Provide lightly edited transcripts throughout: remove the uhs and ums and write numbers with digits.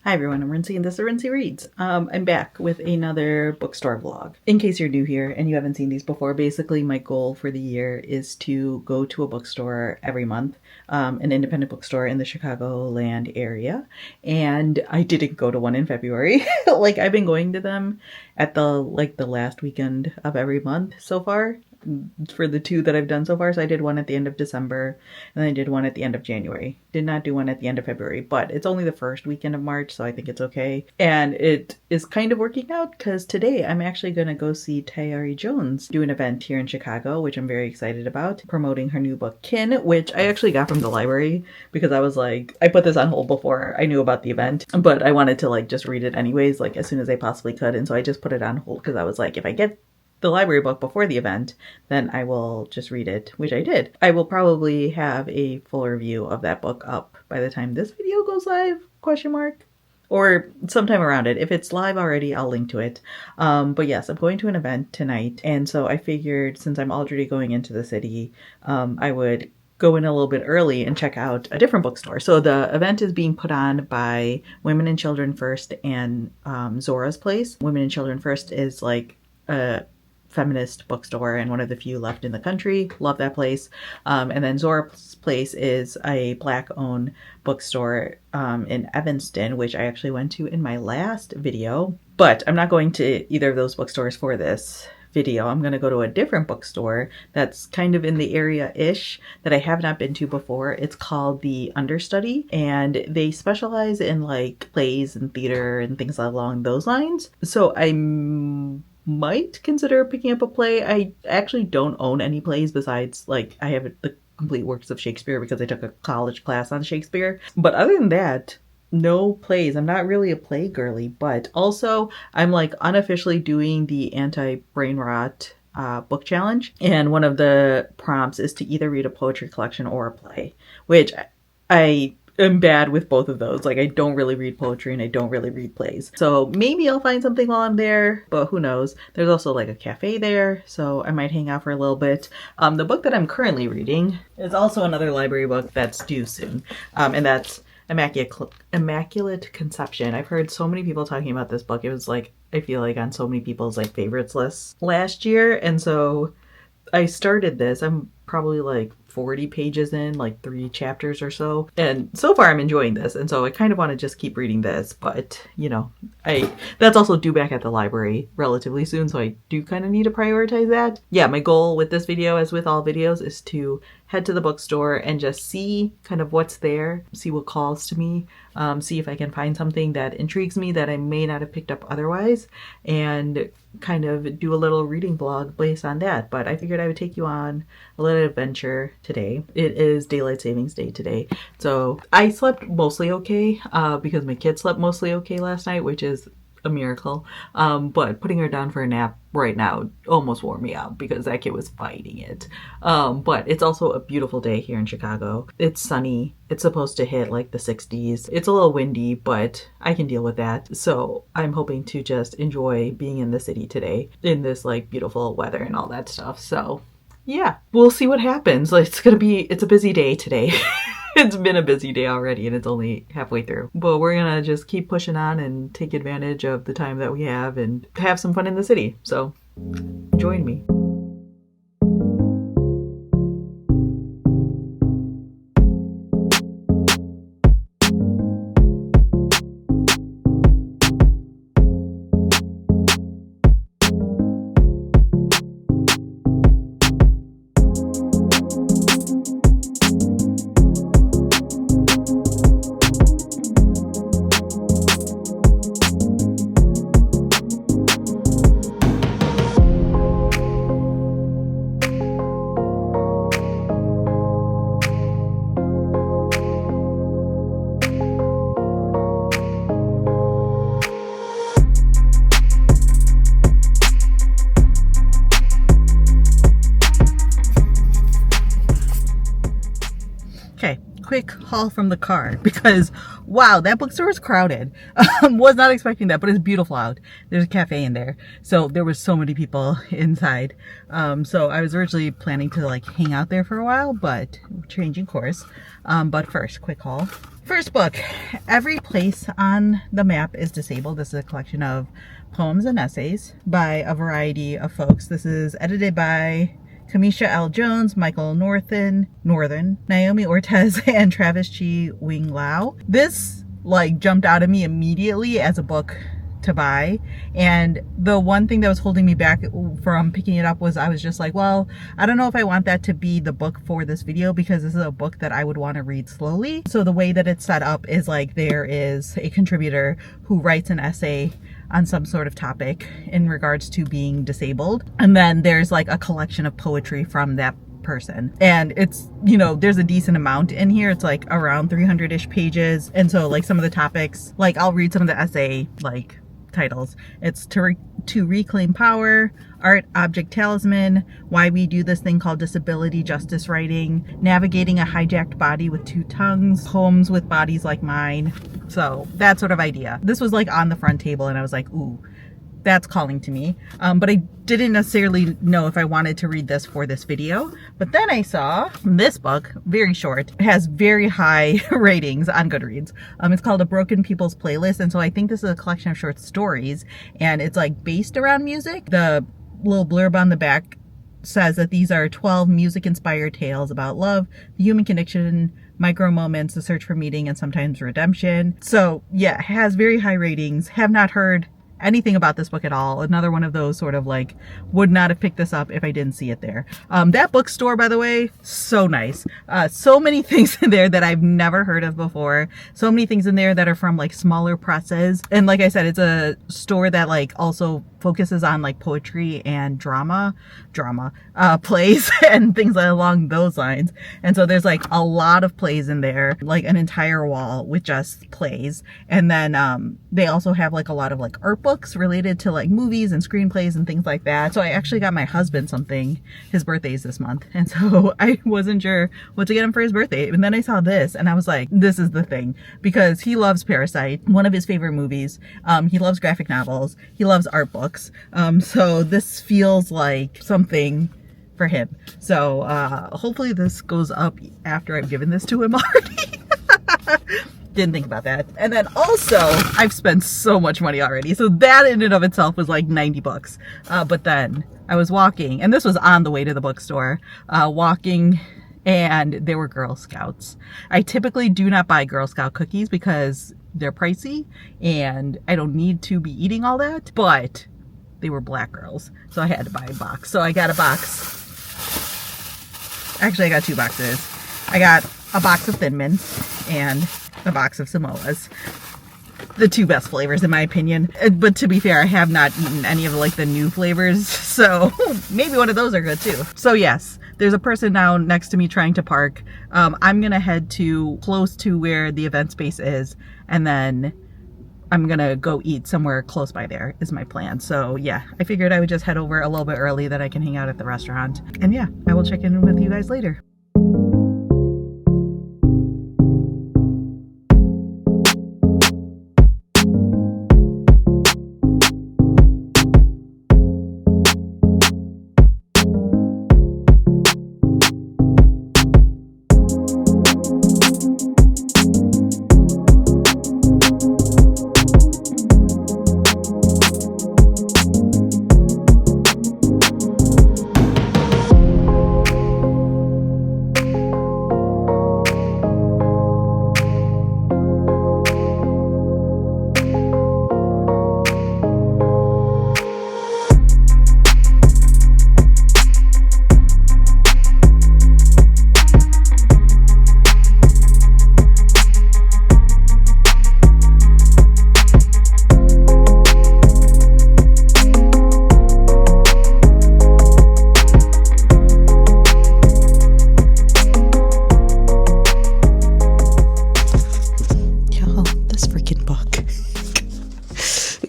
Hi everyone, I'm Rincey and this is Rincey Reads. I'm back with another bookstore vlog. In case you're new here and you haven't seen these before, basically my goal for the year is to go to a bookstore every month, an independent bookstore in the Chicagoland area. And I didn't go to one in February. Like I've been going to them at the last weekend of every month so far. For the two that I've done so far. So I did one at the end of December and then I did one at the end of January. Did not do one at the end of February, but it's only the first weekend of March, so I think it's okay. And it is kind of working out because today I'm actually going to go see Tayari Jones do an event here in Chicago, which I'm very excited about, promoting her new book, Kin, which I actually got from the library because I was like, I put this on hold before I knew about the event, but I wanted to just read it anyways, as soon as I possibly could. And so I just put it on hold because I was like, if I get the library book before the event, then I will just read it, which I did. I will probably have a full review of that book up by the time this video goes live, ? Or sometime around it. If it's live already, I'll link to it. But yes, I'm going to an event tonight. And so I figured since I'm already going into the city, I would go in a little bit early and check out a different bookstore. So the event is being put on by Women and Children First and Zora's Place. Women and Children First is a feminist bookstore and one of the few left in the country. Love that place. And then Zora's Place is a Black-owned bookstore in Evanston, which I actually went to in my last video. But I'm not going to either of those bookstores for this video. I'm going to go to a different bookstore that's kind of in the area-ish that I have not been to before. It's called The Understudy, and they specialize in plays and theater and things along those lines. So I might consider picking up a play. I actually don't own any plays besides I have the complete works of Shakespeare because I took a college class on Shakespeare. But other than that, no plays. I'm not really a play girly, but also I'm unofficially doing the anti-brain rot book challenge. And one of the prompts is to either read a poetry collection or a play, which I am bad with both of those. I don't really read poetry and I don't really read plays. So maybe I'll find something while I'm there, but who knows. There's also a cafe there, so I might hang out for a little bit. The book that I'm currently reading is also another library book that's due soon. And that's Immaculate Conception. I've heard so many people talking about this book. It was I feel on so many people's favorites lists last year. And so I started this. I'm probably 40 pages in, 3 chapters or so. And so far I'm enjoying this. And so I kind of want to just keep reading this. But, that's also due back at the library relatively soon. So I do kind of need to prioritize that. Yeah, my goal with this video, as with all videos, is to head to the bookstore and just see kind of what's there, see what calls to me, see if I can find something that intrigues me that I may not have picked up otherwise, and kind of do a little reading blog based on that. But I figured I would take you on a little adventure today. It is Daylight Savings Day today. So I slept mostly okay because my kid slept mostly okay last night, which is a miracle. But putting her down for a nap right now almost wore me out because that kid was fighting it. But it's also a beautiful day here in Chicago. It's sunny. It's supposed to hit the 60s. It's a little windy, but I can deal with that. So I'm hoping to just enjoy being in the city today in this beautiful weather and all that stuff. So yeah, we'll see what happens. It's a busy day today. It's been a busy day already and it's only halfway through. But we're gonna just keep pushing on and take advantage of the time that we have and have some fun in the city. So join me. quick haul from the car because, wow, that bookstore is crowded. Was not expecting that, but it's beautiful out. There's a cafe in there. So there was so many people inside. So I was originally planning to like hang out there for a while, but changing course. But first, quick haul. First book, Every Place on the Map is Disabled. This is a collection of poems and essays by a variety of folks. This is edited by Kamisha L. Jones, Michael Northern, Naomi Ortez, and Travis Chi Wing Lau. This like jumped out at me immediately as a book to buy, and the one thing that was holding me back from picking it up was I was just like, well, I don't know if I want that to be the book for this video because this is a book that I would want to read slowly. So the way that it's set up is like there is a contributor who writes an essay on some sort of topic in regards to being disabled, and then there's like a collection of poetry from that person, and it's, you know, there's a decent amount in here. It's like around 300-ish pages, and so like some of the topics, like I'll read some of the essay like titles. It's to reclaim power, art, object, talisman, why we do this thing called disability justice writing, navigating a hijacked body with two tongues, poems with bodies like mine. So that sort of idea. This was like on the front table, and I was like, ooh, that's calling to me. But I didn't necessarily know if I wanted to read this for this video. But then I saw this book, very short. It has very high ratings on Goodreads. It's called A Broken People's Playlist. And so I think this is a collection of short stories, and it's like based around music. The little blurb on the back says that these are 12 music-inspired tales about love, the human connection, micro moments, the search for meaning, and sometimes redemption. So yeah, it has very high ratings. Have not heard anything about this book at all. Another one of those sort of like, would not have picked this up if I didn't see it there. That bookstore, by the way, so nice. So many things in there that I've never heard of before. So many things in there that are from like smaller presses. And like I said, it's a store that like also focuses on like poetry and drama plays and things along those lines. And so there's like a lot of plays in there, like an entire wall with just plays. And then they also have like a lot of like art books related to like movies and screenplays and things like that. So I actually got my husband something. His birthday is this month, and so I wasn't sure what to get him for his birthday. And then I saw this and I was like, this is the thing, because he loves Parasite, one of his favorite movies. He loves graphic novels. He loves art books. So this feels like something for him. So hopefully this goes up after I've given this to him already. Didn't think about that. And then also, I've spent so much money already. So that in and of itself was like 90 bucks. But then I was walking, and this was on the way to the bookstore, walking, and there were Girl Scouts. I typically do not buy Girl Scout cookies because they're pricey and I don't need to be eating all that, but they were black girls, so I had to buy a box. So I got a box. Actually, I got two boxes. I got a box of Thin Mints and a box of Samoas. The two best flavors in my opinion. But to be fair, I have not eaten any of like the new flavors, so maybe one of those are good too. So yes, there's a person now next to me trying to park. I'm gonna head to close to where the event space is, and then I'm gonna go eat somewhere close by there is my plan. So yeah, I figured I would just head over a little bit early that I can hang out at the restaurant. And yeah, I will check in with you guys later.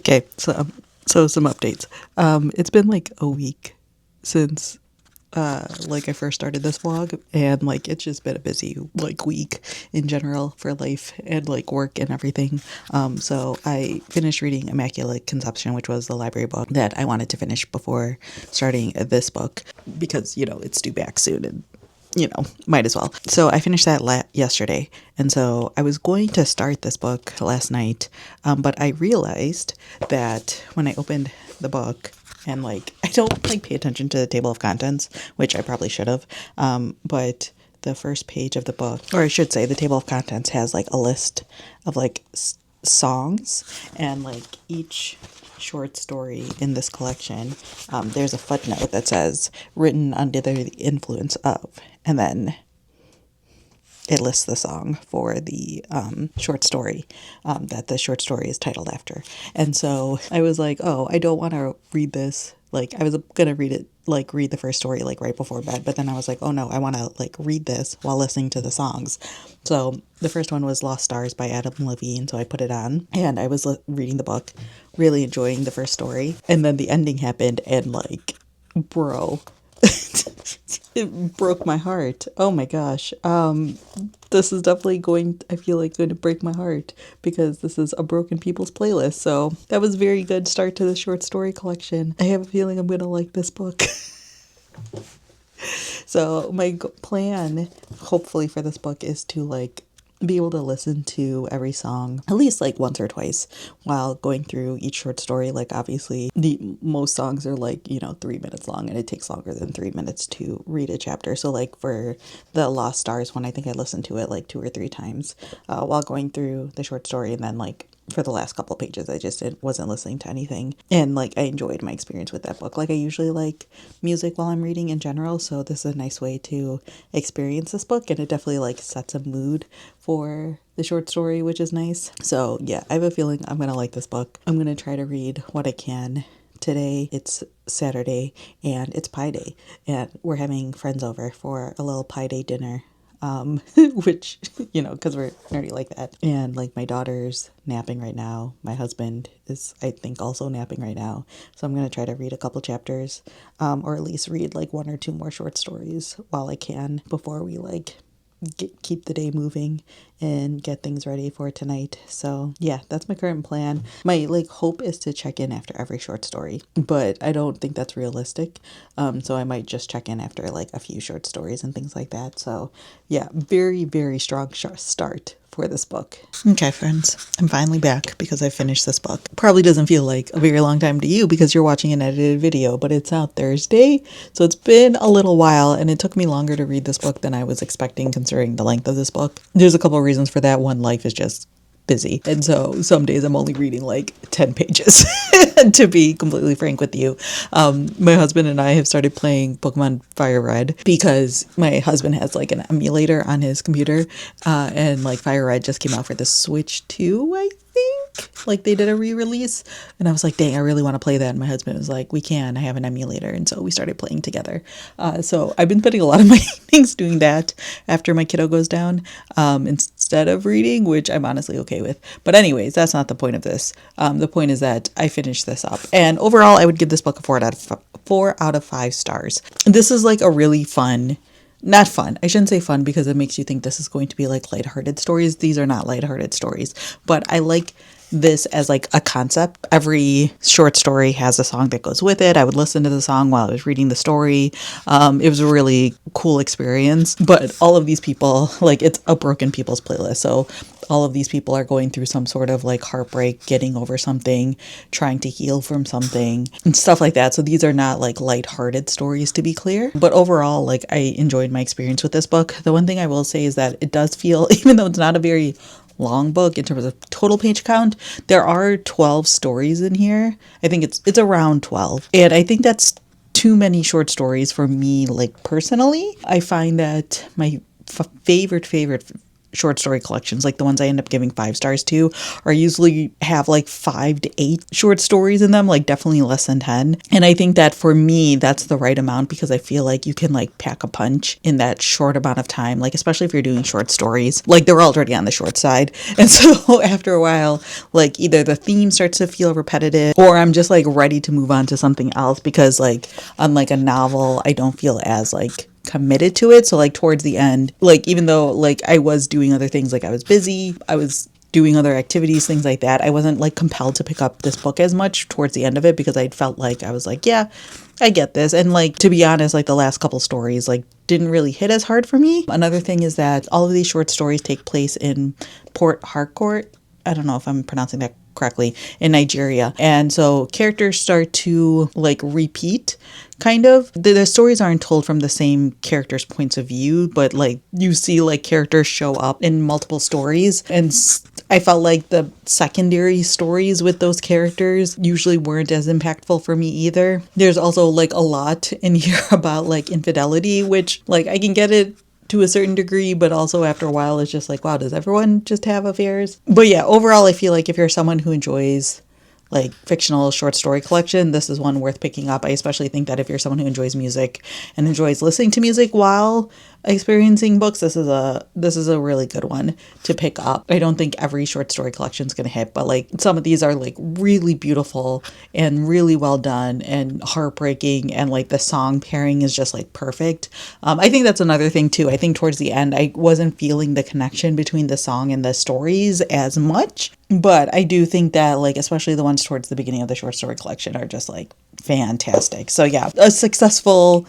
Okay, so some updates. It's been like a week since like I first started this vlog, and like it's just been a busy like week in general for life and like work and everything. So I finished reading Immaculate Conception, which was the library book that I wanted to finish before starting this book because, you know, it's due back soon and, you know, might as well. So I finished that yesterday. And so I was going to start this book last night, but I realized that when I opened the book, and like I don't like pay attention to the table of contents, which I probably should have, but the first page of the book, or I should say the table of contents, has like a list of like songs, and like each short story in this collection, there's a footnote that says written under the influence of, and then it lists the song for the short story that the short story is titled after. And so I was like, oh, I don't want to read this. Like, I was going to read it, like, read the first story, like, right before bed. But then I was like, oh, no, I want to, like, read this while listening to the songs. So the first one was Lost Stars by Adam Levine. So I put it on, and I was reading the book, really enjoying the first story. And then the ending happened, and, like, bro, it broke my heart. Oh my gosh. This is definitely I feel like going to break my heart because this is a Broken People's playlist. So that was a very good start to the short story collection. I have a feeling I'm going to like this book. So my plan, hopefully for this book, is to like be able to listen to every song at least like once or twice while going through each short story. Like obviously most songs are like, you know, 3 minutes long, and it takes longer than 3 minutes to read a chapter. So like for the Lost Stars one, I think I listened to it like 2 or 3 times while going through the short story, and then like for the last couple pages I just wasn't listening to anything, and like I enjoyed my experience with that book. Like I usually like music while I'm reading in general, so this is a nice way to experience this book, and it definitely like sets a mood for the short story, which is nice. So yeah, I have a feeling I'm gonna like this book. I'm gonna try to read what I can. Today it's Saturday and it's Pie Day, and we're having friends over for a little Pie Day dinner. Which, you know, because we're nerdy like that. And like my daughter's napping right now. My husband is, I think, also napping right now. So I'm going to try to read a couple chapters, or at least read like 1 or 2 more short stories while I can before we like keep the day moving and get things ready for tonight. So yeah, that's my current plan. My like hope is to check in after every short story, but I don't think that's realistic. So I might just check in after like a few short stories and things like that. So yeah, very, very strong start for this book. Okay, friends, I'm finally back because I finished this book. Probably doesn't feel like a very long time to you because you're watching an edited video, but it's out Thursday, so it's been a little while, and it took me longer to read this book than I was expecting considering the length of this book. There's a couple of reasons for that. One, life is just busy, and so some days I'm only reading like 10 pages to be completely frank with you. My husband and I have started playing Pokemon Fire Red because my husband has like an emulator on his computer, and like Fire Red just came out for the Switch 2, I think. Like they did a re-release, and I was like, dang, I really want to play that. And my husband was like, we can, I have an emulator. And so we started playing together. So I've been spending a lot of my evenings doing that after my kiddo goes down, instead of reading, which I'm honestly okay with. But anyways, that's not the point of this. The point is that I finished this up, and overall I would give this book a 4 out of 5 stars. This is like a really fun, not fun, I shouldn't say fun because it makes you think this is going to be like lighthearted stories. These are not lighthearted stories, but I like this as like a concept. Every short story has a song that goes with it. I would listen to the song while I was reading the story. It was a really cool experience, but all of these people, like it's a Broken People's playlist. So all of these people are going through some sort of like heartbreak, getting over something, trying to heal from something and stuff like that. So these are not like lighthearted stories, to be clear, but overall, like I enjoyed my experience with this book. The one thing I will say is that it does feel, even though it's not a very long book in terms of total page count, there are 12 stories in here. I think it's around 12, and I think that's too many short stories for me. Like personally, I find that my favorite short story collections, like the ones I end up giving 5 stars to, are usually have like 5 to 8 short stories in them, like definitely less than 10. And I think that for me, that's the right amount, because I feel like you can like pack a punch in that short amount of time, like especially if you're doing short stories, like they're already on the short side. And so after a while, like either the theme starts to feel repetitive, or I'm just like ready to move on to something else, because like unlike a novel, I don't feel as like committed to it. So like towards the end, like even though like I was doing other things, like I was busy, I was doing other activities, things like that, I wasn't like compelled to pick up this book as much towards the end of it, because I felt like I was like, yeah, I get this. And like, to be honest, like the last couple stories like didn't really hit as hard for me. Another thing is that all of these short stories take place in Port Harcourt. I don't know if I'm pronouncing that correctly, in Nigeria. And so characters start to like repeat, kind of. The stories aren't told from the same characters' points of view, but like you see like characters show up in multiple stories. And I felt like the secondary stories with those characters usually weren't as impactful for me either. There's also like a lot in here about like infidelity, which like I can get it to a certain degree, but also after a while it's just like, wow, does everyone just have affairs? But yeah, overall I feel like if you're someone who enjoys like fictional short story collection, this is one worth picking up. I especially think that if you're someone who enjoys music and enjoys listening to music while experiencing books, this is a really good one to pick up. I don't think every short story collection is going to hit, but like some of these are like really beautiful and really well done and heartbreaking, and like the song pairing is just like perfect. I think that's another thing too. I think towards the end I wasn't feeling the connection between the song and the stories as much, but I do think that like especially the ones towards the beginning of the short story collection are just like fantastic. So yeah, a successful,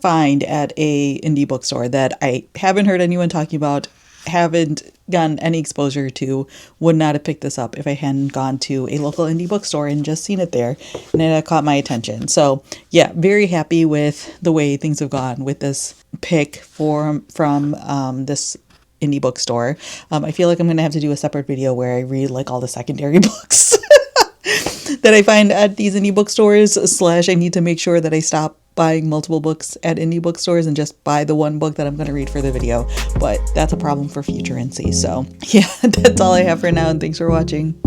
find at a indie bookstore that I haven't heard anyone talking about, haven't gotten any exposure to, would not have picked this up if I hadn't gone to a local indie bookstore and just seen it there, and it caught my attention. So yeah, very happy with the way things have gone with this pick from this indie bookstore. I feel like I'm gonna have to do a separate video where I read like all the secondary books that I find at these indie bookstores, / I need to make sure that I stop buying multiple books at indie bookstores and just buy the one book that I'm going to read for the video. But that's a problem for future NC. So yeah, that's all I have for now, and thanks for watching.